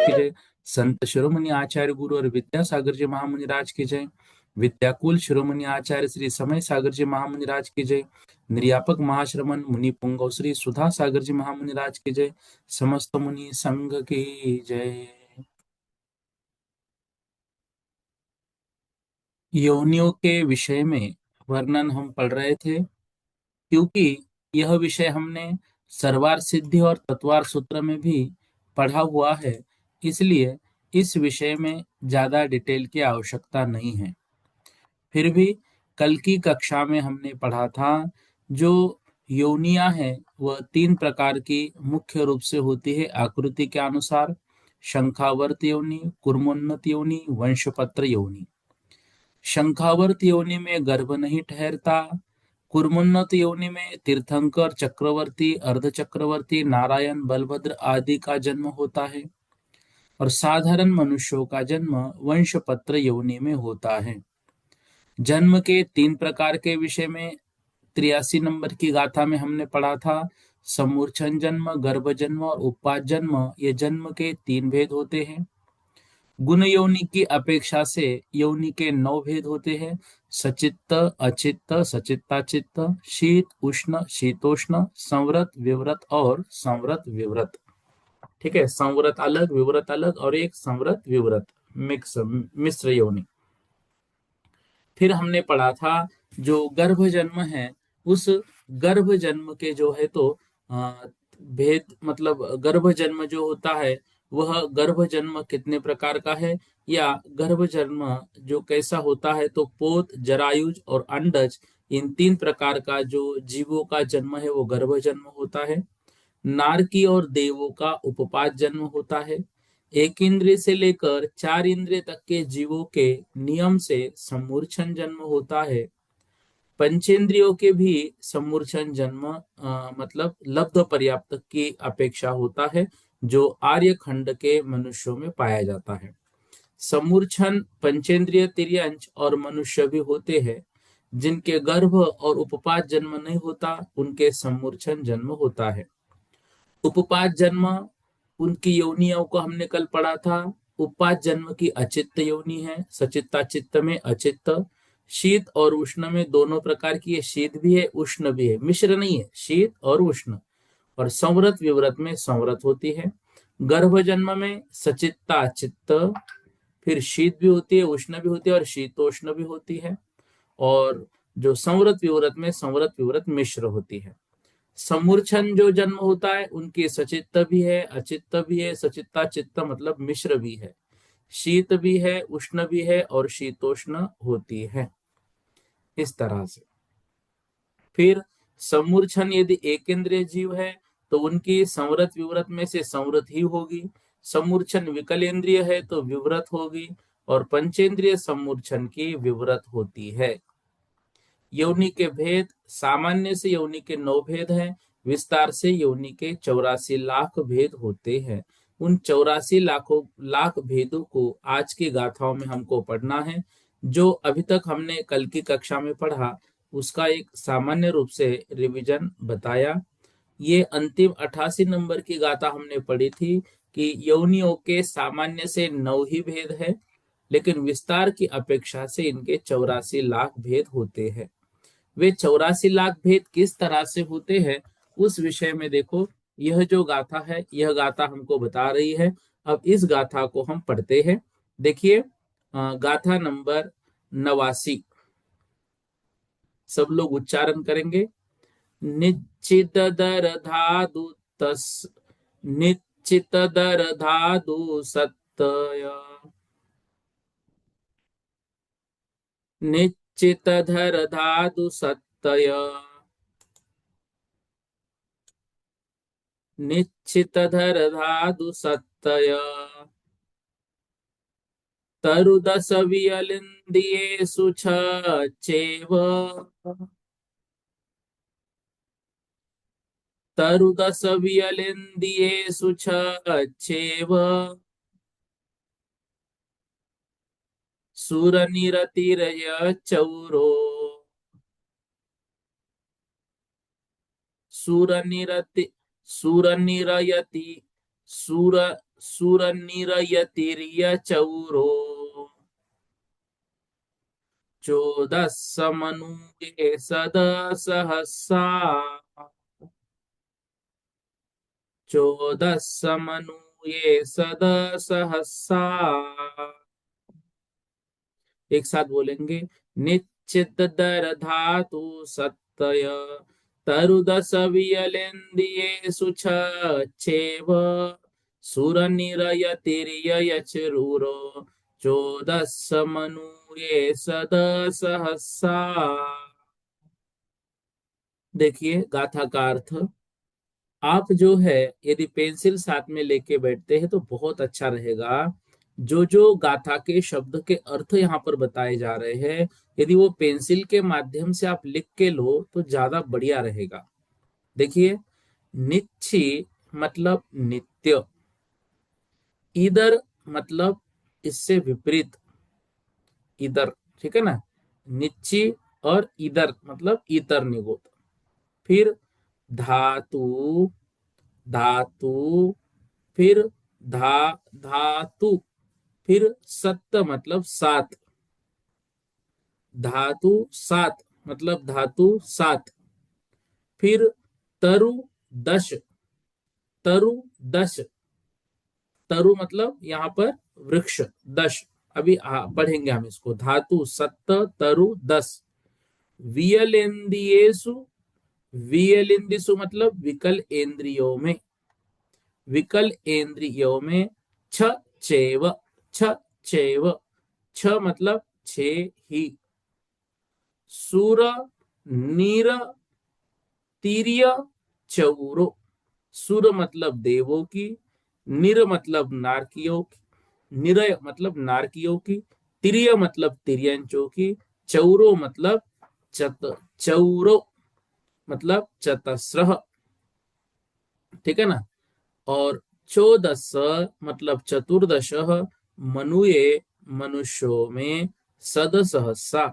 की जय। संत शिरोमणि आचार्य गुरु और विद्यासागर जी महामुनि राज की जय। विद्याकुल शिरोमणि आचार्य श्री समय सागर जी महामुनि राज की जय। निर्यापक महाश्रमण मुनि पुंगव श्री सुधा सागर जी महामुनि राज की जय। समस्त मुनि संघ की जय। योनियों के विषय में वर्णन हम पढ़ रहे थे, क्योंकि यह विषय हमने सर्वार सिद्धि और तत्वार सूत्र में भी पढ़ा हुआ है, इसलिए इस विषय में ज्यादा डिटेल की आवश्यकता नहीं है। फिर भी कल की कक्षा में हमने पढ़ा था, जो योनियां हैं वह तीन प्रकार की मुख्य रूप से होती है आकृति के अनुसार। शंखावर्त योनि, कुर्मोन्नत योनि, वंशपत्र योनि। शंखावर्त योनि में गर्भ नहीं ठहरता। कुर्मोन्नत योनि में तीर्थंकर, चक्रवर्ती, अर्धचक्रवर्ती, नारायण, बलभद्र आदि का जन्म होता है। और साधारण मनुष्यों का जन्म वंशपत्र योनि में होता है। जन्म के तीन प्रकार के विषय में 83 नंबर की गाथा में हमने पढ़ा था। समूर्छन जन्म, गर्भ जन्म और उपपात जन्म, ये जन्म के तीन भेद होते हैं। गुण योनि की अपेक्षा से योनि के 9 भेद होते हैं। सचित्त, अचित्त, सचित्ताचित्त, शीत उष्ण, शीतोष्ण, संवृत, विवृत और संवृत विवृत। ठीक है, संवृत अलग, विवृत अलग, और एक संवृत विवृत मिक्स मिश्र योनि। फिर हमने पढ़ा था जो गर्भ जन्म है, उस गर्भ जन्म के जो है तो भेद, मतलब गर्भ जन्म जो होता है वह गर्भ जन्म कितने प्रकार का है, या गर्भ जन्म जो कैसा होता है, तो पोत, जरायुज और अंडज, इन तीन प्रकार का जो जीवों का जन्म है वो गर्भ जन्म होता है। नारकी और देवों का उपपात जन्म होता है। एक इंद्रिय से लेकर चार इंद्रिय तक के जीवों के नियम से समूर्छन जन्म होता है। पंचेंद्रियों के भी समूर्छन जन्म मतलब लब्ध पर्याप्त की अपेक्षा होता है, जो आर्य खंड के मनुष्यों में पाया जाता है। समूर्छन पंचेंद्रिय तिर्यंच और मनुष्य भी होते हैं। जिनके गर्भ और उपपात जन्म नहीं होता, उनके समूर्छन जन्म होता है। उपपात जन्म, उनकी योनियों को हमने कल पढ़ा था। उपपात जन्म की अचित्त योनि है, सचित्ता चित्त में अचित्त। शीत और उष्ण में दोनों प्रकार की है, शीत भी है उष्ण भी है, मिश्र नहीं है, शीत और उष्ण। और संवृत विवृत में संवृत होती है। गर्भ जन्म में सचित्ता चित्त, फिर शीत भी होती है, उष्ण भी होती है और शीतोष्ण भी होती है। और जो संवृत विवृत में संवृत विवृत मिश्र होती है। समूर्छन जो जन्म होता है उनकी सचित्त भी है, अचित्त भी है, सचित्ता चित्त मतलब मिश्र भी है, शीत भी है, उष्ण भी है और शीतोष्ण होती है, इस तरह से। फिर समूर्छन यदि एक इंद्रिय जीव है तो उनकी संवृत विवृत में से संवृत ही होगी। समूर्छन विकलेंद्रिय है तो विवृत होगी, और पंचेंद्रिय समूर्छन की विवृत होती है। योनि के भेद, सामान्य से योनि के 9 भेद हैं, विस्तार से योनि के 84 लाख भेद होते हैं। उन 84 लाख भेदों को आज की गाथाओं में हमको पढ़ना है। जो अभी तक हमने कल की कक्षा में पढ़ा उसका एक सामान्य रूप से रिवीजन बताया। ये अंतिम 88 नंबर की गाथा हमने पढ़ी थी कि योनियों के सामान्य से 9 ही भेद है, लेकिन विस्तार की अपेक्षा से इनके 84 लाख भेद होते हैं। वे 84 लाख भेद किस तरह से होते हैं, उस विषय में देखो, यह जो गाथा है यह गाथा हमको बता रही है। अब इस गाथा को हम पढ़ते हैं। देखिए, गाथा नंबर 89, सब लोग उच्चारण करेंगे। निश्चित दर धातु तस, निश्चित दर धातु सत्य, निश्चित धर धातु सत्य, निश्चित धर धातु सत्तय तरुदस वियलिन्दियेषु चेव तरुदस वियलिन्दियेषु चेव सुरनिरतिरय चौरो सुरनिरति सुरनिरयति सुर सुरनिरयतिर्य चौरो चोदः समनुगे सदसहसा चोदः समनुये सदसहसा। एक साथ बोलेंगे। निश्चित दर धातु सत्तय तरुदस वियलेन्द्रियेषु छेव सुरनिरयतिर्ययचरूरो चोदः समनुये सदसहसा। देखिए गाथा का अर्थ। आप जो है यदि पेंसिल साथ में लेके बैठते हैं तो बहुत अच्छा रहेगा। जो जो गाथा के शब्द के अर्थ यहाँ पर बताए जा रहे हैं, यदि वो पेंसिल के माध्यम से आप लिख के लो तो ज्यादा बढ़िया रहेगा। देखिए, निच्छी मतलब नित्य, इधर मतलब इससे विपरीत, इधर, ठीक है ना। निच्ची और इधर मतलब इतर निगोद। फिर धातु, धातु, फिर धातु, फिर सत्त मतलब सात, धातु सात मतलब धातु सात। फिर तरु दश, तरु दश, तरु मतलब यहाँ पर वृक्ष, दश। अभी पढ़ेंगे हम इसको। धातु सत्त तरु दस। वियलेन्द्रियेषु, वियलिंदिसु मतलब विकल इंद्रियों में, विकल इंद्रियों में छ चैव, छ चैव, छ मतलब छे ही। सुर नीर तीर्य चौरो, सुर मतलब देवों की, निर मतलब नारकियों की, निरय मतलब नारकियों की, तिर्य मतलब तिर्यंचों की, चौरो मतलब चौरो मतलब चतस्रह, ठीक है ना। और चौदस मतलब चतुर्दश, मनुये मनुष्यों में, सदसहसा।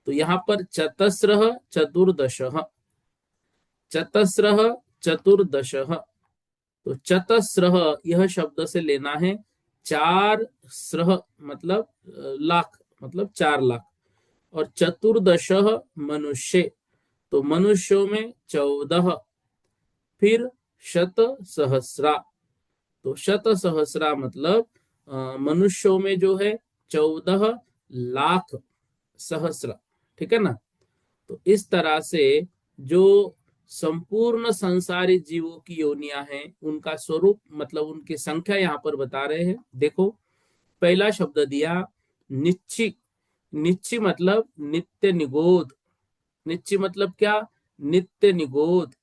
तो यहाँ पर चतस्रः चतुर्दशः, चतस्रः चतुर्दशः। तो चतस्रः यह शब्द से लेना है चार, स्रह मतलब लाख, मतलब 4 लाख। और चतुर्दशः मनुष्य, तो मनुष्यों में 14। फिर शत सहस्रा, तो शत सहस्रा मतलब मनुष्यों में जो है 14 लाख सहस्र, ठीक है ना। तो इस तरह से जो संपूर्ण संसारी जीवों की योनियां हैं उनका स्वरूप मतलब उनकी संख्या यहाँ पर बता रहे हैं। देखो, पहला शब्द दिया निश्चि, निश्चि मतलब नित्य निगोद, निश्चि मतलब क्या, नित्य निगोद।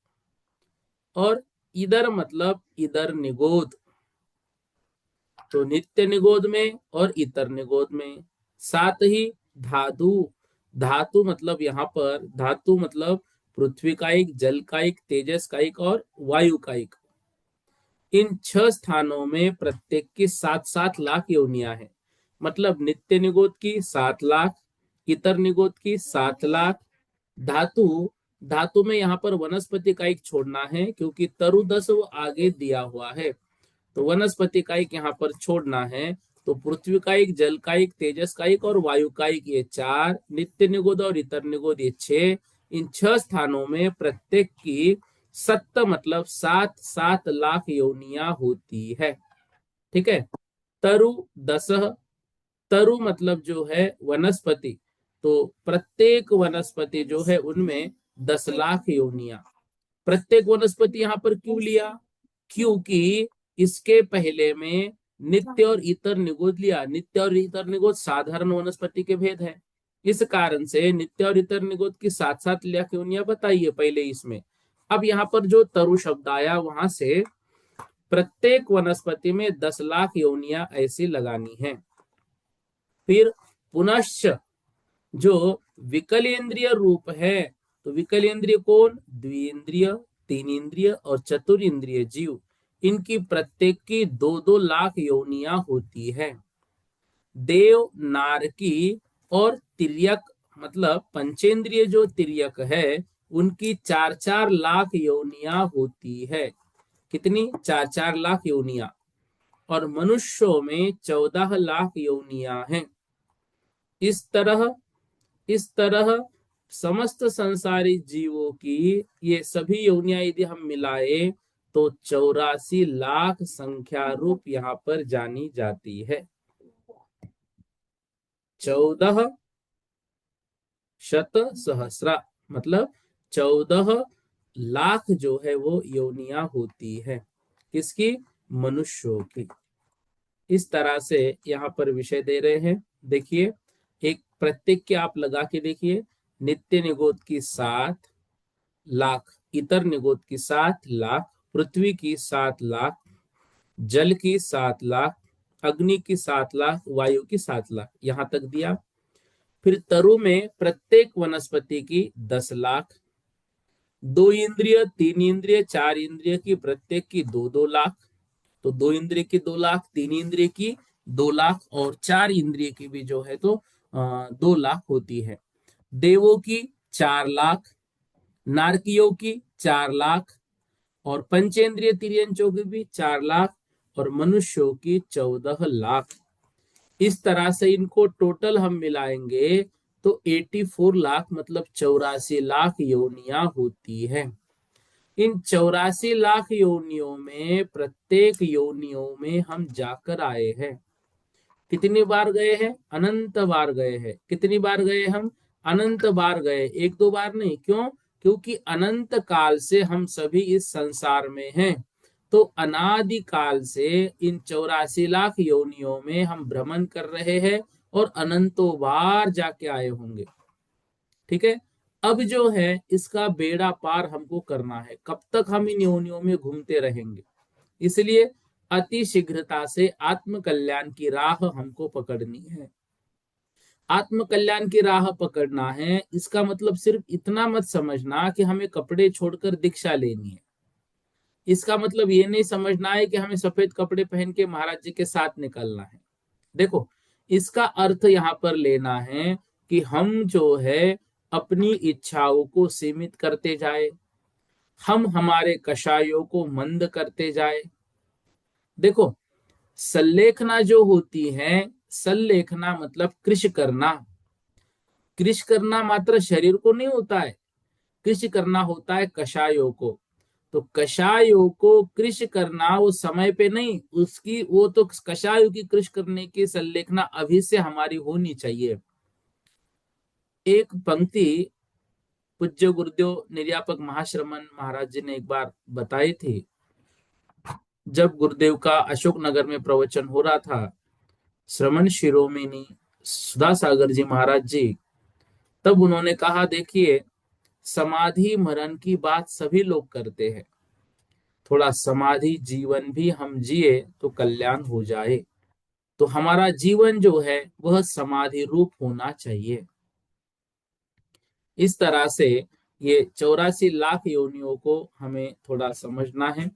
और इधर मतलब इधर निगोद, तो नित्य निगोद में और इतर निगोद में। साथ ही धातु, धातु मतलब यहाँ पर धातु मतलब पृथ्वी का एक, जल का एक, तेजस का एक और वायु का एक। इन 6 स्थानों में प्रत्येक की 7-7 लाख योनियां हैं। मतलब नित्य निगोद की 7 लाख, इतर निगोद की 7 लाख। धातु, धातु में यहाँ पर वनस्पति का एक छोड़ना है क्योंकि तरुदस वो आगे दिया हुआ है, तो वनस्पति का एक यहाँ पर छोड़ना है। तो पृथ्वी का एक, जल का एक, तेजस का एक और वायु का एक, ये 4। नित्य निगोद और इतर निगोद ये 6। इन 6 स्थानों में प्रत्येक की सत्त मतलब 7-7 लाख योनियां होती है, ठीक है। तरु दस, तरु मतलब जो है वनस्पति, तो प्रत्येक वनस्पति जो है उनमें 10 लाख योनियां। प्रत्येक वनस्पति यहाँ पर क्यों लिया, क्योंकि इसके पहले में नित्य और इतर निगोद लिया। नित्य और इतर निगोद साधारण वनस्पति के भेद है, इस कारण से नित्य और इतर निगोद की 7-7 लाख योनियां बताइए पहले इसमें। अब यहाँ पर जो तरु शब्द आया, वहां से प्रत्येक वनस्पति में 10 लाख योनियां ऐसी लगानी है। फिर पुनश्च जो विकलेंद्रिय रूप है, तो विकलेंद्रिय कौन? द्विइंद्रिय, तीन इंद्रिय और चतुर्इंद्रिय जीव, इनकी प्रत्येक की 2-2 लाख योनियां होती है। देव, नारकी और तिर्यक, मतलब पंचेंद्रिय जो तिर्यक है, उनकी 4-4 लाख योनियां होती है। कितनी? 4-4 लाख योनियां। और मनुष्यों में 14 लाख योनियां हैं। इस तरह इस तरह समस्त संसारी जीवों की ये सभी योनियां यदि हम मिलाए तो 84 लाख संख्या रूप यहाँ पर जानी जाती है। 14 शत सहस्रा, मतलब 14 लाख जो है वो योनियां होती है। किसकी? मनुष्यों की। इस तरह से यहाँ पर विषय दे रहे हैं। देखिए, एक प्रत्येक के आप लगा के देखिए। नित्य निगोद की 7 लाख, इतर निगोद की 7 लाख, पृथ्वी की 7 लाख, जल की 7 लाख, अग्नि की 7 लाख, वायु की 7 लाख, यहां तक दिया। फिर तरु में प्रत्येक वनस्पति की 10 लाख, 2 इंद्रिय, 3 इंद्रिय, 4 इंद्रिय की प्रत्येक की 2-2 लाख, तो 2 इंद्रिय की 2 लाख, 3 इंद्रिय की 2 लाख और 4 इंद्रिय की भी जो है तो 2 लाख होती है। देवों की 4 लाख, नारकियों की 4 लाख और पंचेंद्रिय तिर्यंचों की भी 4 लाख और मनुष्यों की 14 लाख। इस तरह से इनको टोटल हम मिलाएंगे तो 84 लाख, मतलब 84 लाख योनियां होती है। इन 84 लाख योनियों में प्रत्येक योनियों में हम जाकर आए हैं। कितनी बार गए हैं? अनंत बार गए हैं। कितनी बार गए हम? अनंत बार गए, एक दो बार नहीं। क्यों? क्योंकि अनंत काल से हम सभी इस संसार में हैं। तो अनादि काल से इन 84 लाख योनियों में हम भ्रमण कर रहे हैं और अनंतों बार जाके आए होंगे। ठीक है। अब जो है इसका बेड़ा पार हमको करना है। कब तक हम इन योनियों में घूमते रहेंगे? इसलिए अति शीघ्रता से आत्म कल्याण की राह हमको पकड़नी है। आत्म कल्याण की राह पकड़ना है, इसका मतलब सिर्फ इतना मत समझना कि हमें कपड़े छोड़कर दीक्षा लेनी है। इसका मतलब ये नहीं समझना है कि हमें सफेद कपड़े पहन के महाराज जी के साथ निकलना है। देखो, इसका अर्थ यहाँ पर लेना है कि हम जो है अपनी इच्छाओं को सीमित करते जाए, हम हमारे कषायों को मंद करते जाए। देखो, संलेखना जो होती है, संलेखना मतलब कृषि करना। कृषि करना मात्र शरीर को नहीं होता है, कृषि करना होता है कषायों को। तो कषायों को कृषि करना वो समय पे नहीं, उसकी वो तो कषायों की कृषि करने की संलेखना अभी से हमारी होनी चाहिए। एक पंक्ति पूज्य गुरुदेव निर्यापक महाश्रमण महाराज जी ने एक बार बताई थी। जब गुरुदेव का अशोक नगर में प्रवचन हो रहा था, श्रमण शिरोमणि सुधा सागर जी महाराज जी, तब उन्होंने कहा, देखिए, समाधि मरण की बात सभी लोग करते हैं, थोड़ा समाधि जीवन भी हम जिए तो कल्याण हो जाए। तो हमारा जीवन जो है वह समाधि रूप होना चाहिए। इस तरह से ये 84 लाख योनियों को हमें थोड़ा समझना है।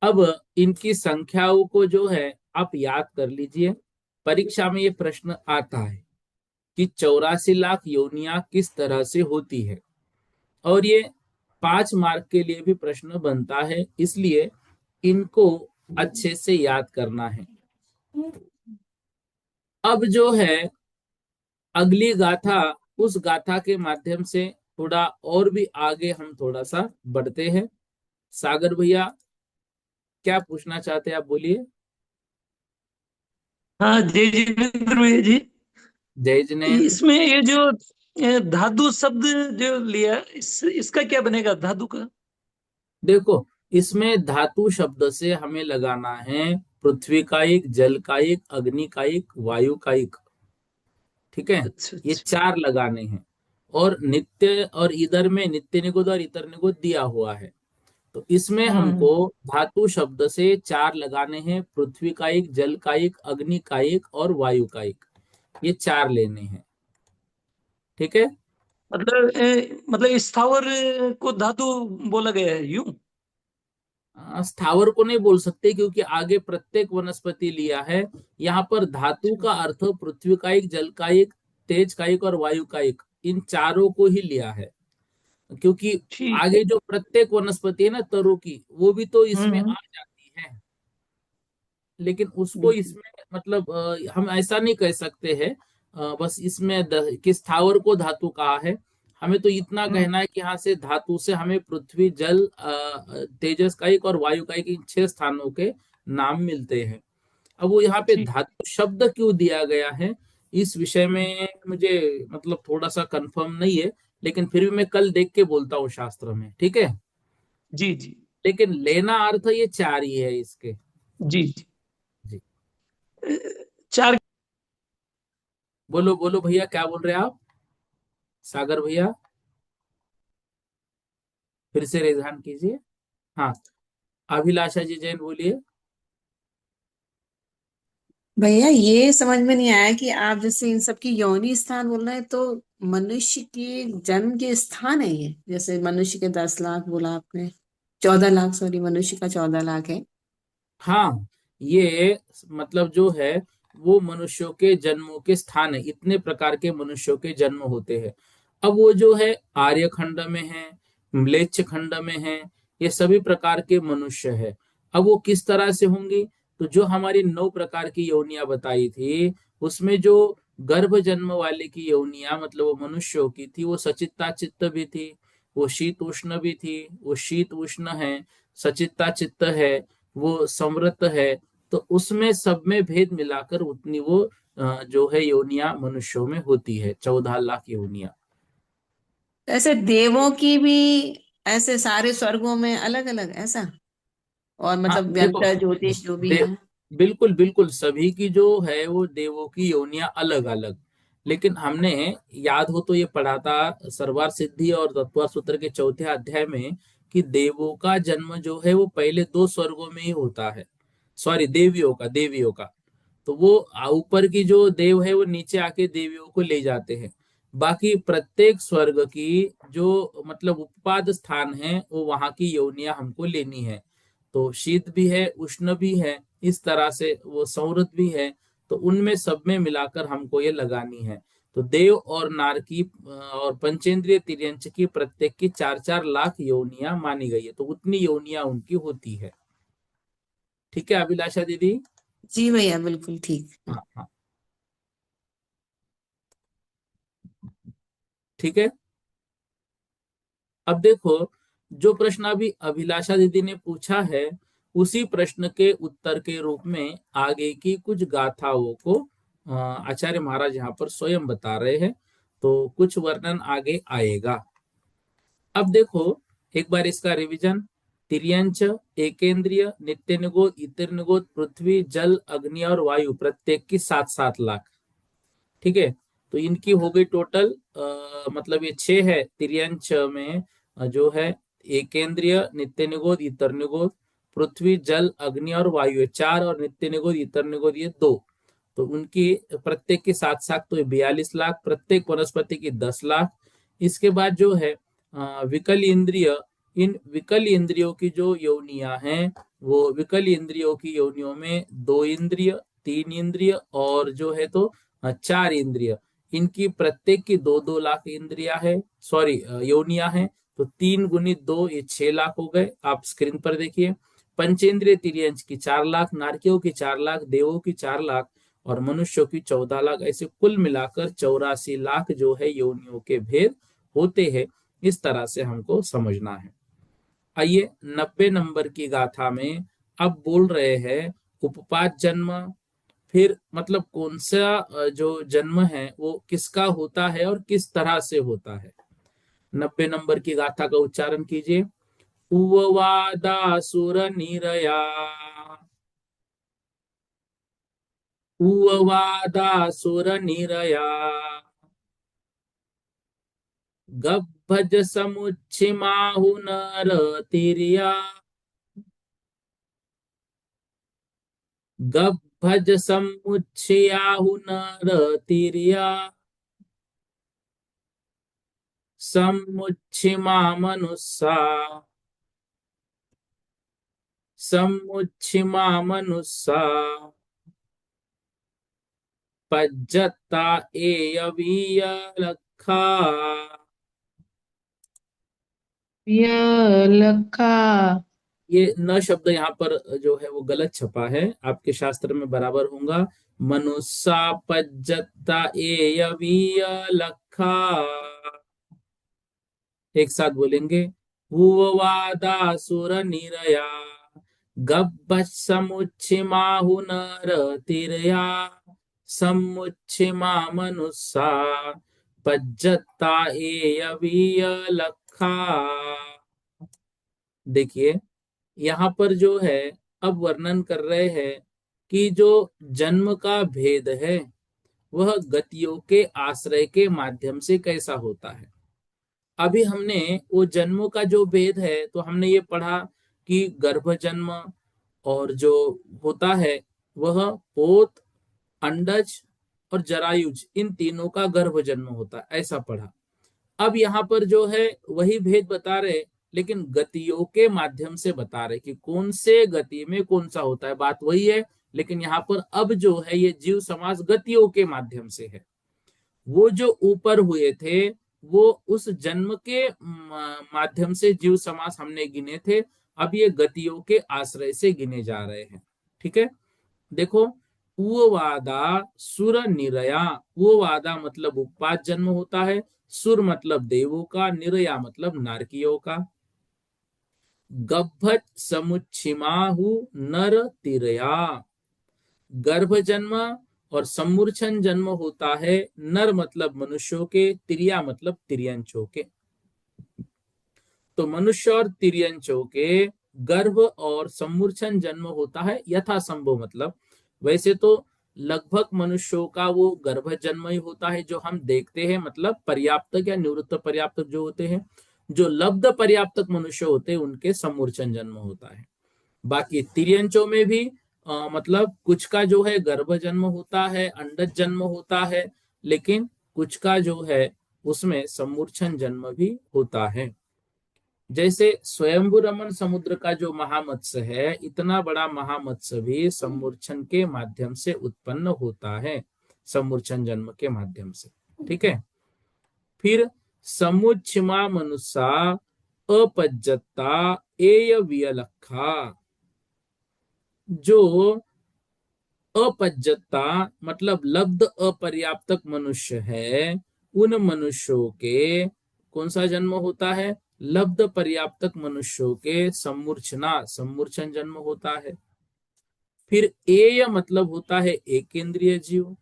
अब इनकी संख्याओं को जो है आप याद कर लीजिए। परीक्षा में ये प्रश्न आता है कि 84 लाख योनियां किस तरह से होती है, और ये 5 मार्क के लिए भी प्रश्न बनता है, इसलिए इनको अच्छे से याद करना है। अब जो है अगली गाथा, उस गाथा के माध्यम से थोड़ा और भी आगे हम थोड़ा सा बढ़ते हैं। सागर भैया, क्या पूछना चाहते हैं आप? बोलिए। हाँ, जय जिनेन्द्र भैया जी। जय जिनेन्द्र। इसमें ये जो धातु शब्द जो लिया, इसका क्या बनेगा धातु का? देखो, इसमें धातु शब्द से हमें लगाना है पृथ्वी का एक, जल का एक, अग्नि का एक, वायु का एक। ठीक है, अच्छा ये अच्छा। 4 लगाने हैं। और नित्य और इधर में नित्य निगुद और इतर निगुद दिया हुआ है। तो इसमें हमको हम्म। धातु शब्द से चार लगाने हैं, पृथ्वी का एक, जल का एक, अग्नि का एक और वायु का एक। ये चार लेने हैं। ठीक है। मतलब स्थावर को धातु बोला गया है यूं? स्थावर को नहीं बोल सकते क्योंकि आगे प्रत्येक वनस्पति लिया है। यहाँ पर धातु अच्छा। का अर्थ पृथ्वी का एक, जल का एक, तेज का एक और वायु का एक, इन चारों को ही लिया है। क्योंकि ठीक है। आगे जो प्रत्येक वनस्पति है ना तरु की, वो भी तो इसमें आ हम्म। जाती है। लेकिन उसको बिल्कुल। इसमें मतलब हम ऐसा नहीं कह सकते हैं। बस इसमें किस स्थावर को धातु कहा है। हमें तो इतना हम्म। कहना है कि यहाँ से धातु से हमें पृथ्वी, जल, तेजस का एक और वायु का एक, इन छह स्थानों के नाम मिलते हैं। अब वो यहाँ पे ठीक। धातु शब्द क्यों दिया गया है, इस विषय हम्म। में मुझे मतलब थोड़ा सा कंफर्म नहीं है। लेकिन फिर भी मैं कल देख के बोलता हूँ शास्त्र में। ठीक है। जी जी। लेकिन लेना अर्थ ये चार ही है इसके। जी जी। जी। अ, चार। बोलो बोलो भैया, क्या बोल रहे हैं आप? सागर भैया, फिर से रेज हैंड कीजिए। हाँ, अभिलाषा जी जैन बोलिए। भैया ये समझ में नहीं आया कि आप जैसे इन सब की योनि स्थान बोल रहे हैं, तो मनुष्य के जन्म के स्थान है ये? जैसे मनुष्य के 10 लाख बोला आपने, 14 लाख, सॉरी, मनुष्य का 14 लाख है। हाँ, ये मतलब जो है वो मनुष्यों के जन्मों के स्थान है। इतने प्रकार के मनुष्यों के जन्म होते हैं। अब वो जो है आर्य खंड में है, म्लेच्छ खंड में है, ये सभी प्रकार के मनुष्य है। अब वो किस तरह से होंगी? तो जो हमारी 9 प्रकार की योनियां बताई थी, उसमें जो गर्भ जन्म वाले की योनियां मतलब वो मनुष्यों की थी, वो सचित्ता चित्त भी थी, वो शीत उष्ण भी थी। वो शीत उष्ण है, सचित्ता चित्त है, वो समृत है। तो उसमें सब में भेद मिलाकर उतनी वो जो है योनिया मनुष्यों में होती है, 14 लाख योनिया। तो ऐसे देवों की भी ऐसे सारे स्वर्गों में अलग अलग ऐसा? और हाँ मतलब देखो, व्यंतर ज्योतिष जो भी देव, है? बिल्कुल बिल्कुल सभी की जो है वो देवों की योनिया अलग अलग। लेकिन हमने, याद हो तो ये पढ़ा था सर्वार सिद्धि और तत्व सूत्र के चौथे अध्याय में, कि देवों का जन्म जो है वो पहले दो स्वर्गों में ही होता है। सॉरी, देवियों का। तो वो ऊपर की जो देव है वो नीचे आके देवियों को ले जाते हैं। बाकी प्रत्येक स्वर्ग की जो मतलब उपपाद स्थान है वो वहां की योनिया हमको लेनी है। तो शीत भी है, उष्ण भी है, इस तरह से वो संवृत भी है। तो उनमें सब में मिलाकर हमको ये लगानी है। तो देव और नार की और पंचेंद्रिय तिर्यंच की प्रत्येक की 4-4 लाख योनिया मानी गई है। तो उतनी योनिया उनकी होती है। ठीक है अभिलाषा दीदी। जी भैया, बिल्कुल ठीक। हाँ हाँ। ठीक है। अब देखो, जो प्रश्न अभी अभिलाषा दीदी ने पूछा है, उसी प्रश्न के उत्तर के रूप में आगे की कुछ गाथाओं को आचार्य महाराज यहाँ पर स्वयं बता रहे हैं। तो कुछ वर्णन आगे आएगा। अब देखो, एक बार इसका रिवीजन। तिर्यंच, एकेंद्रिय, नित्य निगोद, इतर निगोद, पृथ्वी, जल, अग्नि और वायु प्रत्येक की 7-7 लाख। ठीक है। तो इनकी हो गई टोटल, मतलब ये छह है तिर्यंच में। जो है एकेंद्रिय, नित्य निगोद, इतर निगोद, पृथ्वी, जल, अग्नि और वायु, ये चार, और नित्य निगोद, इतर निगोद, ये दो। तो उनकी प्रत्येक के 7-7, तो ये 42 लाख, प्रत्येक वनस्पति की 10 लाख। इसके बाद जो है विकल इंद्रिय। इन विकल इंद्रियों की जो योनियां हैं, वो विकल इंद्रियों की योनियों में 2 इंद्रिय, 3 इंद्रिय और जो है तो 4 इंद्रिय। इनकी प्रत्येक की 2-2 लाख इंद्रिया है, सॉरी योनिया है। तो 3 × 2 ये 6 लाख हो गए, आप स्क्रीन पर देखिए। पंचेंद्रिय तिर्यंच की 4 लाख, नारकियों की 4 लाख, देवों की 4 लाख और मनुष्यों की 14 लाख। ऐसे कुल मिलाकर 84 लाख जो है योनियों के भेद होते हैं। इस तरह से हमको समझना है। आइए 90 नंबर की गाथा में अब बोल रहे हैं उपपात जन्म। फिर मतलब कौन सा जो जन्म है वो किसका होता है और किस तरह से होता है। 90 नंबर की गाथा का उच्चारण कीजिए। उवादासुर निरया, उवादासुर निरया, गब्भज समुच्छिमाहु नरतिर्या। गब्भज समुच्छियाहु नरतिर्या। समुच्छिमा मनुष्या। समुच्छिमा मनुष्या। पज्जता एयवीय लखा। ये लखा। ये न शब्द यहाँ पर जो है वो गलत छपा है, आपके शास्त्र में बराबर होगा। मनुष्या पज्जता एयवीय लखा। एक साथ बोलेंगे। भुववादासुर निरया। गब्भ समुच्छिमाहु नरतिरया। समुच्छिमा मनुष्या। पज्जता एयवीय लखा। देखिए, यहाँ पर जो है अब वर्णन कर रहे हैं कि जो जन्म का भेद है वह गतियों के आश्रय के माध्यम से कैसा होता है। अभी हमने वो जन्मों का जो भेद है तो हमने ये पढ़ा कि गर्भ जन्म और जो होता है वह पोत, अंडज और जरायुज, इन तीनों का गर्भ जन्म होता है, ऐसा पढ़ा। अब यहाँ पर जो है वही भेद बता रहे, लेकिन गतियों के माध्यम से बता रहे कि कौन से गति में कौन सा होता है, बात वही है। लेकिन यहाँ पर अब जो है ये जीव समास गतियों के माध्यम से है। वो जो ऊपर हुए थे वो उस जन्म के माध्यम से जीव समास हमने गिने थे। अब ये गतियों के आश्रय से गिने जा रहे हैं। ठीक है, देखो। उवादा सुर निरया। उवादा मतलब उपपाद जन्म होता है। सुर मतलब देवों का, निरया मतलब नारकियों का। गब्भत समुच्छिमाहु नर तिरया। गर्भ जन्म और सम्मूर्छन जन्म होता है नर मतलब मनुष्यों के, तिरिया मतलब तिर्यंचों के। तो मनुष्य और तिर्यंचों के गर्भ और सम्मूर्छन जन्म होता है यथासंभव, मतलब वैसे तो लगभग मनुष्यों का वो गर्भ जन्म ही होता है जो हम देखते हैं, मतलब पर्याप्तक या निवृत्त पर्याप्तक जो होते हैं। जो लब्ध पर्याप्तक मनुष्य होते हैं उनके सम्मूर्छन जन्म होता है। बाकी तिर्यंचों में भी मतलब कुछ का जो है गर्भ जन्म होता है, अंडज जन्म होता है, लेकिन कुछ का जो है उसमें सम्मूर्छन जन्म भी होता है। जैसे स्वयंभू रमन समुद्र का जो महामत्स्य है, इतना बड़ा महामत्स्य भी सम्मूर्छन के माध्यम से उत्पन्न होता है, सम्मूर्छन जन्म के माध्यम से। ठीक है, फिर समुच्छिमा मनुष्या अपज्जता एय वियलखा। जो अपज्जता मतलब लब्ध अपर्याप्तक मनुष्य है, उन मनुष्यों के कौन सा जन्म होता है, लब्ध पर्याप्तक मनुष्यों के सम्मूर्छना, सम्मूर्छन जन्म होता है। फिर एय मतलब होता है एक इंद्रिय जीव।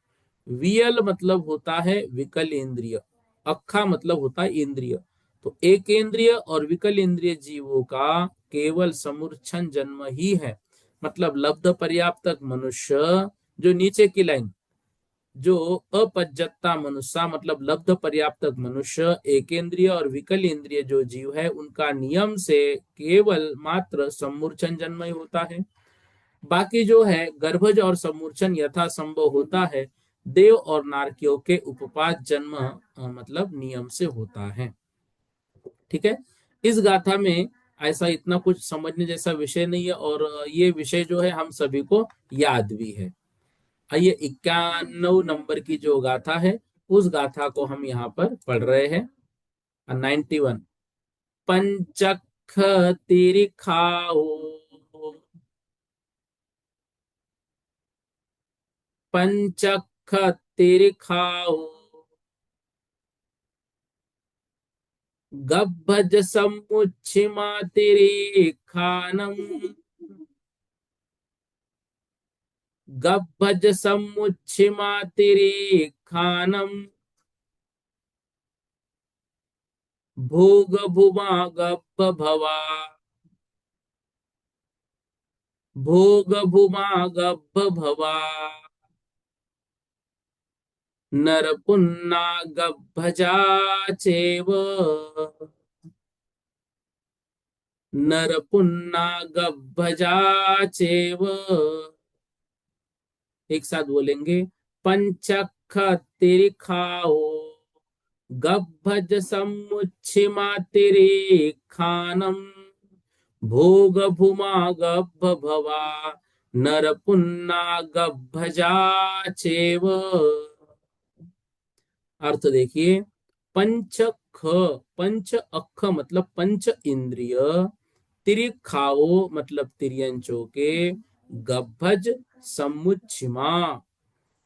वियल मतलब होता है विकल इंद्रिय। अखा मतलब होता है इंद्रिय। तो एक इंद्रिय और विकल इंद्रिय जीवों का केवल समूर्छन जन्म ही है, मतलब लब्ध पर्याप्तक मनुष्य। जो नीचे की लाइन, जो अपज्जता मनुष्य मतलब लब्ध पर्याप्तक मनुष्य, एकेंद्रिय और विकल इंद्रिय जो जीव है उनका नियम से केवल मात्र सम्मूर्छन जन्म ही होता है। बाकी जो है गर्भज और सम्मूर्छन यथासंभव होता है देव और नारकियों के उपपाद जन्म मतलब नियम से होता है। ठीक है, इस गाथा में ऐसा इतना कुछ समझने जैसा विषय नहीं है, और ये विषय जो है हम सभी को याद भी है। आइए 91 नंबर की जो गाथा है उस गाथा को हम यहाँ पर पढ़ रहे हैं। 91। पंचख तिरिखाओ। पंचख तिरिखाओ। गब्भज समुच्छिमा तिरिखानम। गब्भज समुच्छिमा तिरिखानम। भोग भुमा गब्ब भवा। भोग भुमा गब्ब भवा। नरपुन्नागभजा चैव, नरपुन्नागभजा चैव, एक साथ बोलेंगे, पंचख तिरिखाओ गभज समुच्छिमा तिरेखानम भोग भूमा गभ भवा नरपुन्ना गभजा चैव। अर्थ देखिए, पंच ख, पंच अख मतलब पंच इंद्रिय, तिरिखाओ मतलब तिर्यंचों के, गभज समुच्छिमा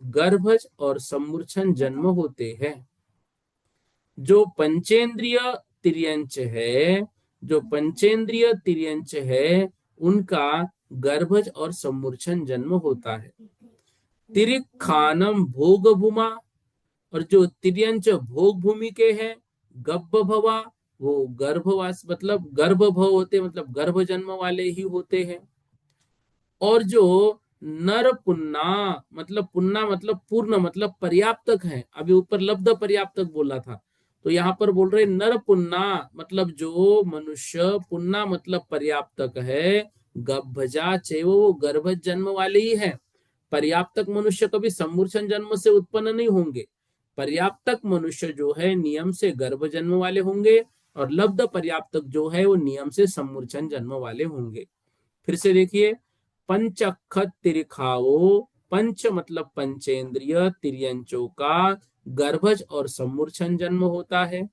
गर्भज और सम्मूर्छन जन्म होते हैं। जो पंचेंद्रिय तिर्यंच है, जो पंचेंद्रिय तिर्यंच है, उनका गर्भज और सम्मूर्छन जन्म होता है। तिरिक खानम भोग भूमा, और जो तिर्यंच भोग भूमि के हैं, गब्ब भवा वो गर्भवास मतलब गर्भ भव होते, मतलब गर्भ जन्म वाले ही होते हैं। और जो नर पुन्ना, मतलब पुन्ना मतलब पूर्ण मतलब पर्याप्तक है, अभी ऊपर लब्ध पर्याप्तक बोला था, तो यहाँ पर बोल रहे नर पुन्ना मतलब जो मनुष्य, पुन्ना मतलब पर्याप्तक है, गभजा चे वो गर्भ जन्म वाले ही है। पर्याप्तक मनुष्य कभी सम्मूर्छन जन्म से उत्पन्न नहीं होंगे। पर्याप्तक मनुष्य जो है नियम से गर्भ जन्म वाले होंगे, और लब्ध पर्याप्तक जो है वो नियम से सम्मूर्छन जन्म वाले होंगे। फिर से देखिए, पंचख तिरिखाओ, पंच मतलब पंचेंद्रिय तिर्यंचों का गर्भज और सम्मूर्छन जन्म होता है।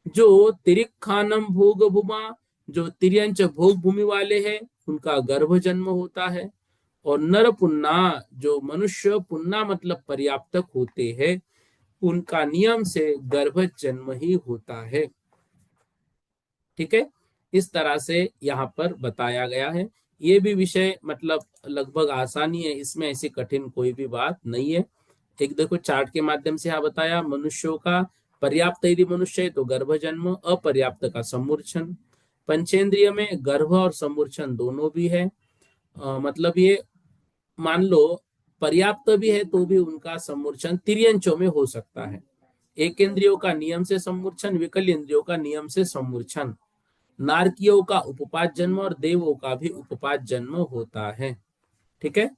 जो तिरिखानम भोग भूमा, जो तिर्यंच भोग भूमि वाले हैं, उनका गर्भ जन्म होता है। और नर पुन्ना, जो मनुष्य पुन्ना मतलब पर्याप्तक होते हैं, उनका नियम से गर्भ जन्म ही होता है। ठीक है, इस तरह से यहाँ पर बताया गया है। ये भी विषय मतलब लगभग आसानी है, इसमें ऐसी कठिन कोई भी बात नहीं है। एक देखो चार्ट के माध्यम से यहाँ बताया, मनुष्यों का पर्याप्त यदि मनुष्य है तो गर्भ जन्म, अपर्याप्त का सम्मूर्छन। पंचेंद्रिय में गर्भ और सम्मूर्छन दोनों भी है। मतलब ये मान लो पर्याप्त भी है तो भी उनका सम्मूर्छन तिर्यंचों में हो सकता है। एक इंद्रियों का नियम से सम्मूर्छन, विकल इंद्रियों का नियम से सम्मूर्छन। नारकियों का उपपात जन्म और देवों का भी उपपात जन्म होता है। ठीक है,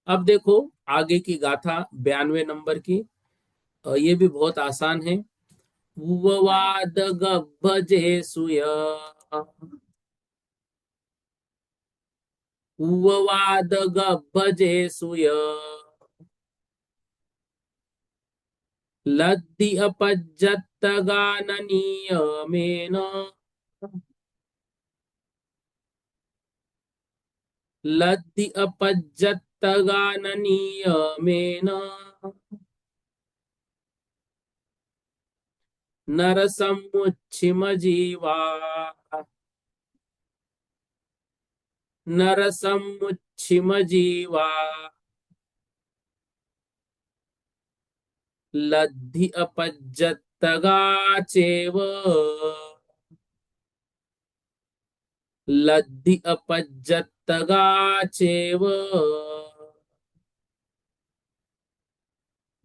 अब देखो आगे की गाथा 92 नंबर की। ये भी बहुत आसान है। उवाद गभजे सुय, उवाद गभजे सुय, लद्दि अपज्जत गाननीयमेन, लद्दि अपज्जत गाननीयमेन, नरसमुच्छिम जीवा, नरसमुच्छिम जीवा, लद्धि अपज्जत्तगा चेव, लद्धि अपज्जत्तगा चेव।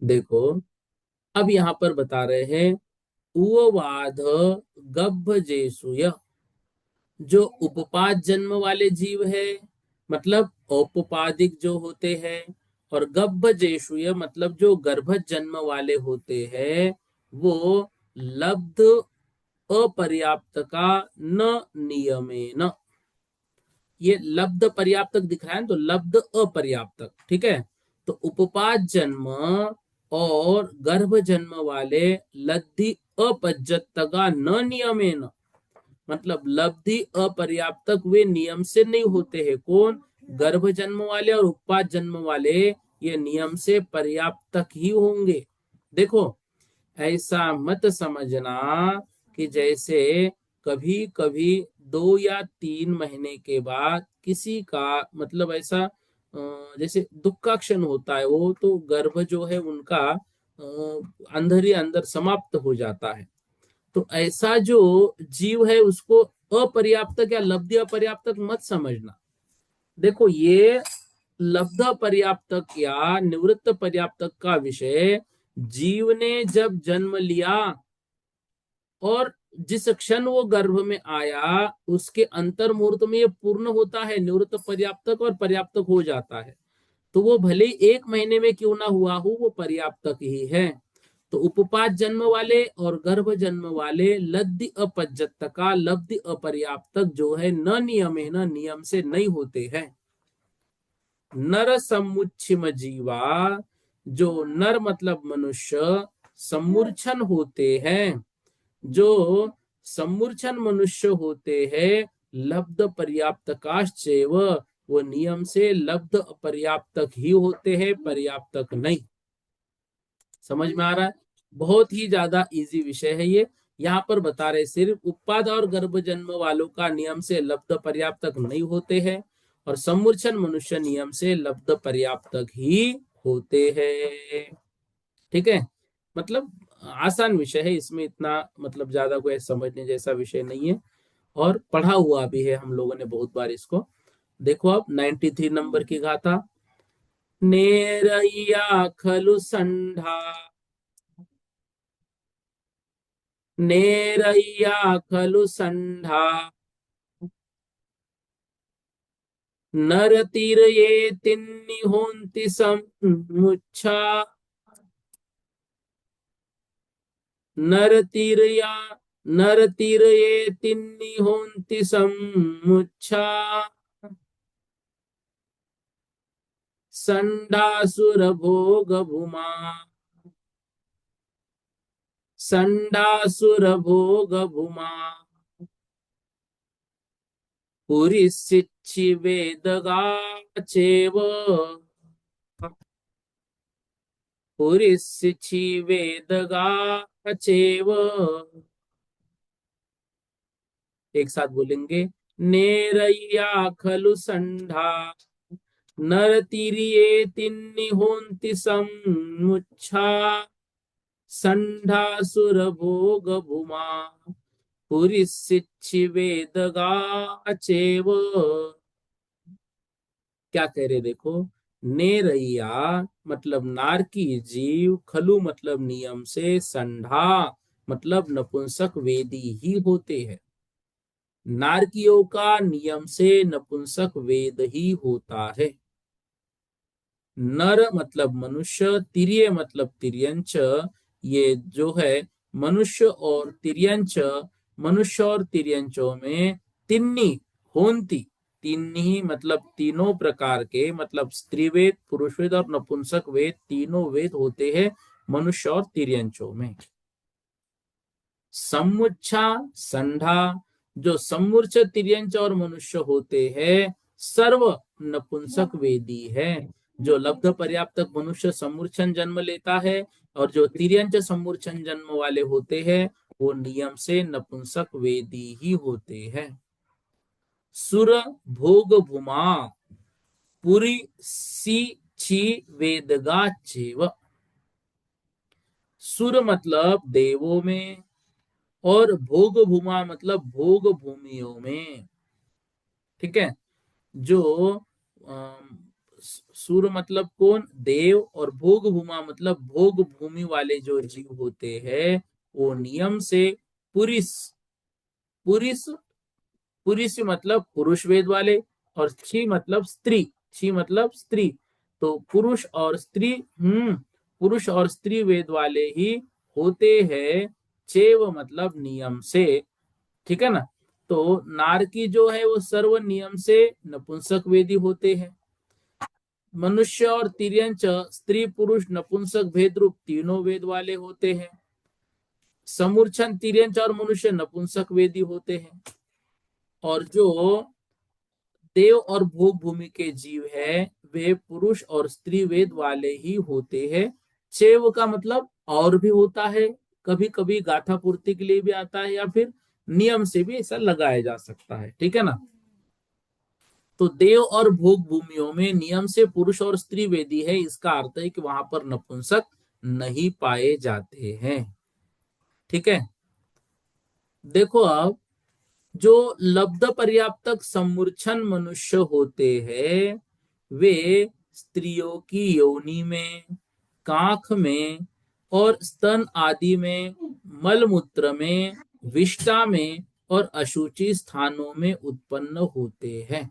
देखो अब यहां पर बता रहे हैं, उवाद गभ्भजेषु, जो उपपाद जन्म वाले जीव है, मतलब औपपादिक जो होते हैं, और गभ्भजेषु मतलब जो गर्भ जन्म वाले होते हैं, वो लब्ध अपर्याप्त का न नियमेन, ये लब्ध पर्याप्तक दिख रहा है तो लब्ध अपर्याप्तक। ठीक है, तो उपपाद जन्म और गर्भ जन्म वाले लब्धि अपज्जतगा न नियमेन, मतलब लब्धि अपर्याप्तक वे नियम से नहीं होते हैं। कौन? गर्भ जन्म वाले और उपपाद जन्म वाले ये नियम से पर्याप्तक ही होंगे। देखो ऐसा मत समझना कि जैसे कभी कभी 2 या 3 महीने के बाद किसी का मतलब ऐसा जैसे दुख का क्षण होता है, वो तो गर्भ जो है उनका अंदर ही अंदर समाप्त हो जाता है। तो ऐसा जो जीव है उसको अपर्याप्तक या लब्धि अपर्याप्तक मत समझना। देखो ये लब्ध पर्याप्तक या निवृत्त पर्याप्तक का विषय जीव ने जब जन्म लिया और जिस क्षण वो गर्भ में आया उसके अंतर मुहूर्त में ये पूर्ण होता है, निवृत्त पर्याप्तक और पर्याप्तक हो जाता है। तो वो भले 1 महीने में क्यों ना हुआ हो, वो पर्याप्तक ही है। तो उपपात जन्म वाले और गर्भ जन्म वाले लब्धि अपज्जत का लब्धि अपर्याप्तक जो है न नियम है न नियम से नहीं होते हैं। नर समुच्छिम जीवा, जो नर मतलब मनुष्य सम्मूर्छन होते हैं, जो सम्मूर्छन मनुष्य होते हैं, लब्ध पर्याप्तकाश्चैव, वो नियम से लब्ध पर्याप्तक ही होते हैं, पर्याप्तक नहीं। समझ में आ रहा है? बहुत ही ज्यादा इजी विषय है ये। यहाँ पर बता रहे सिर्फ उत्पाद और गर्भ जन्म वालों का नियम से लब्ध पर्याप्तक नहीं होते हैं और सम्मूर्छन मनुष्य नियम से लब्ध पर्याप्तक ही होते हैं। ठीक है, मतलब आसान विषय है, इसमें इतना मतलब ज्यादा कोई समझने जैसा विषय नहीं है और पढ़ा हुआ भी है हम लोगों ने बहुत बार इसको। देखो अब 93 नंबर की गाथा। नेरैया खलु संढा, नेरैया खलु संढा, नरतीर ये तिन्नि होन्ति समुच्छा, नरतीर नरतीर ये तिन्नि होन्ति समुच्छा, संडासुर भोग भूमा, संडासुर भोग भूमा, पुरिसिच्छि वेदगाचेव, पुरिसिच्छि वेदगाचेव। एक साथ बोलेंगे। नेरैया खलु संढा, नरतीरिये तिन्नि होन्ति समुच्छा, संढासुर भोग भूमा, पुरिसिच्छि वेदगाचेव। क्या कह रहे देखो, नेरैया मतलब नार की जीव, खलु मतलब नियम से, संढा मतलब नपुंसक वेदी ही होते हैं। नारकियों का नियम से नपुंसक वेद ही होता है। नर मतलब मनुष्य, तिर्य मतलब तिर्यंच, ये जो है मनुष्य और तिर्यंच, मनुष्य और तिर्यंचों में तिन्नी होन्ति, तिन्नी मतलब तीनों प्रकार के, मतलब स्त्री वेद, पुरुष वेद और नपुंसक वेद, तीनों वेद होते हैं मनुष्य और तिर्यंचों में। समुच्छा संढा, जो सम्मूर्छ तिर्यंच और मनुष्य होते हैं, सर्व नपुंसक वेदी है। जो लब्ध पर्याप्तक मनुष्य सम्मूर्छन जन्म लेता है और जो तिर्यंच सम्मूर्छन जन्म वाले होते हैं वो नियम से नपुंसक वेदी ही होते हैं। सुर भोग भूमा, पुरी सी छी वेदगा चेव। सुर मतलब देवों में और भोग भूमा मतलब भोग भूमियों में। ठीक है, जो अम, सुर मतलब कौन, देव, और भोग भूमा मतलब भोग भूमि वाले जो जीव होते हैं वो नियम से पुरिस, पुरिस, पुरुष मतलब पुरुष वेद वाले, और छी मतलब स्त्री, छी मतलब स्त्री, तो पुरुष और स्त्री, पुरुष और स्त्री वेद वाले ही होते हैं, चेव मतलब नियम से। ठीक है ना, तो नारकी जो है वो सर्व नियम से नपुंसक वेदी होते हैं। मनुष्य और तिर्यंच स्त्री पुरुष नपुंसक भेद रूप तीनों वेद वाले होते हैं। समूर्छन तिर्यंच और मनुष्य नपुंसक वेदी होते हैं। और जो देव और भोग भूमि के जीव है वे पुरुष और स्त्री वेद वाले ही होते हैं। चैव का मतलब और भी होता है, कभी कभी गाथा पूर्ति के लिए भी आता है या फिर नियम से भी ऐसा लगाया जा सकता है। ठीक है ना, तो देव और भोग भूमियों में नियम से पुरुष और स्त्री वेदी है, इसका अर्थ है कि वहां पर नपुंसक नहीं पाए जाते हैं। ठीक है, देखो अब जो लब्ध पर्याप्तक सम्मूर्छन मनुष्य होते हैं वे स्त्रियों की योनि में, काख में और स्तन आदि में, मलमूत्र में, विष्ठा में और अशुचि स्थानों में उत्पन्न होते हैं।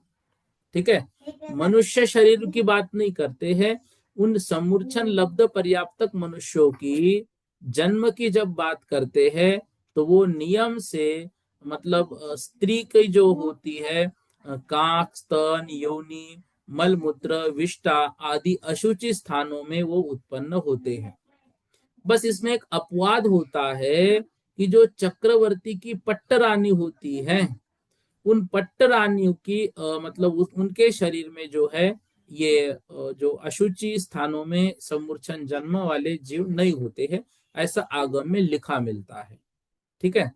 ठीक है, मनुष्य शरीर की बात नहीं करते हैं। उन समूर्छन लब्ध पर्याप्तक मनुष्यों की जन्म की जब बात करते हैं तो वो नियम से मतलब स्त्री की जो होती है काक, स्तन, योनि, मलमूत्र, विष्ठा आदि अशुचि स्थानों में वो उत्पन्न होते हैं। बस इसमें एक अपवाद होता है कि जो चक्रवर्ती की पट्ट रानी होती है, उन पट्ट रानियों की मतलब उनके शरीर में जो है ये जो अशुचि स्थानों में समूर्छन जन्म वाले जीव नहीं होते हैं, ऐसा आगम में लिखा मिलता है। ठीक है,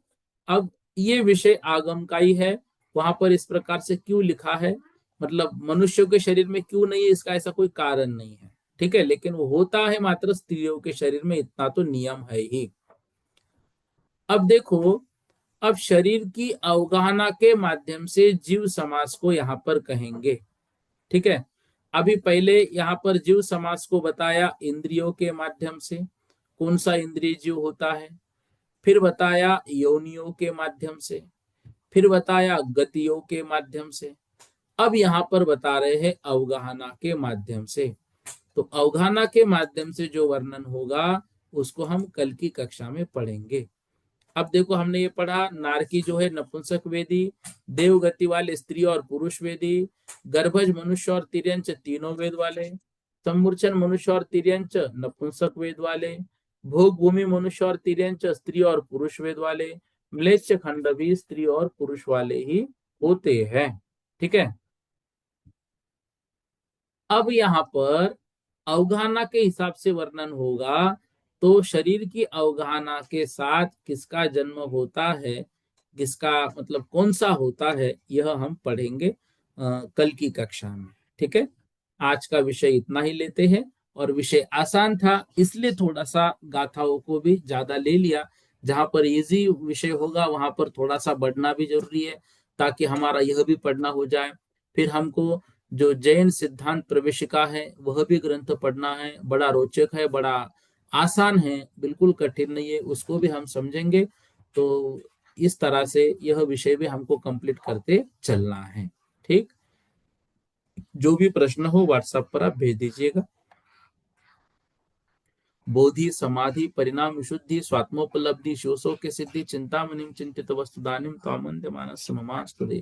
अब ये विषय आगम का ही है। वहां पर इस प्रकार से क्यों लिखा है, मतलब मनुष्यों के शरीर में क्यों नहीं है, इसका ऐसा कोई कारण नहीं है। ठीक है, लेकिन वो होता है मात्र स्त्रियों के शरीर में, इतना तो नियम है ही। अब देखो, अब शरीर की अवगाहना के माध्यम से जीव समास को यहाँ पर कहेंगे। ठीक है, अभी पहले यहाँ पर जीव समास को बताया इंद्रियों के माध्यम से, कौन सा इंद्रिय जीव होता है, फिर बताया योनियों के माध्यम से, फिर बताया गतियों के माध्यम से, अब यहाँ पर बता रहे हैं अवगाहना के माध्यम से। तो अवगाहना के माध्यम से जो वर्णन होगा उसको हम कल की कक्षा में पढ़ेंगे। अब देखो, हमने ये पढ़ा नारकी जो है नपुंसक वेदी, देवगति वाले स्त्री और पुरुष वेदी, गर्भज मनुष्य और तिर्यंच तीनों वेद वाले, सम्मूर्छन मनुष्य और तिर्यंच नपुंसक वेद वाले, भोग भूमि मनुष्य और तिर्यंच स्त्री और पुरुष वेद वाले, म्लेच्छ खंड भी स्त्री और पुरुष वाले ही होते हैं। ठीक है, अब यहाँ पर अवगाहना के हिसाब से वर्णन होगा, तो शरीर की अवगाहना के साथ किसका जन्म होता है, किसका मतलब कौन सा होता है, यह हम पढ़ेंगे कल की कक्षा में। ठीक है, आज का विषय इतना ही लेते हैं। और विषय आसान था इसलिए थोड़ा सा गाथाओं को भी ज्यादा ले लिया। जहां पर इजी विषय होगा वहां पर थोड़ा सा बढ़ना भी जरूरी है, ताकि हमारा यह भी पढ़ना हो जाए। फिर हमको जो जैन सिद्धांत प्रवेशिका है वह भी ग्रंथ पढ़ना है, बड़ा रोचक है, बड़ा आसान है, बिल्कुल कठिन नहीं है, उसको भी हम समझेंगे। तो इस तरह से यह विषय भी हमको कंप्लीट करते चलना है। ठीक, जो भी प्रश्न हो व्हाट्सएप पर आप भेज दीजिएगा। बोधि समाधि परिणाम विशुद्धि स्वात्मोपलब्धि शिवसो के सिद्धि चिंतामणिम चिंतित वस्तुदानिम तामन्य मानस ममास्तुते।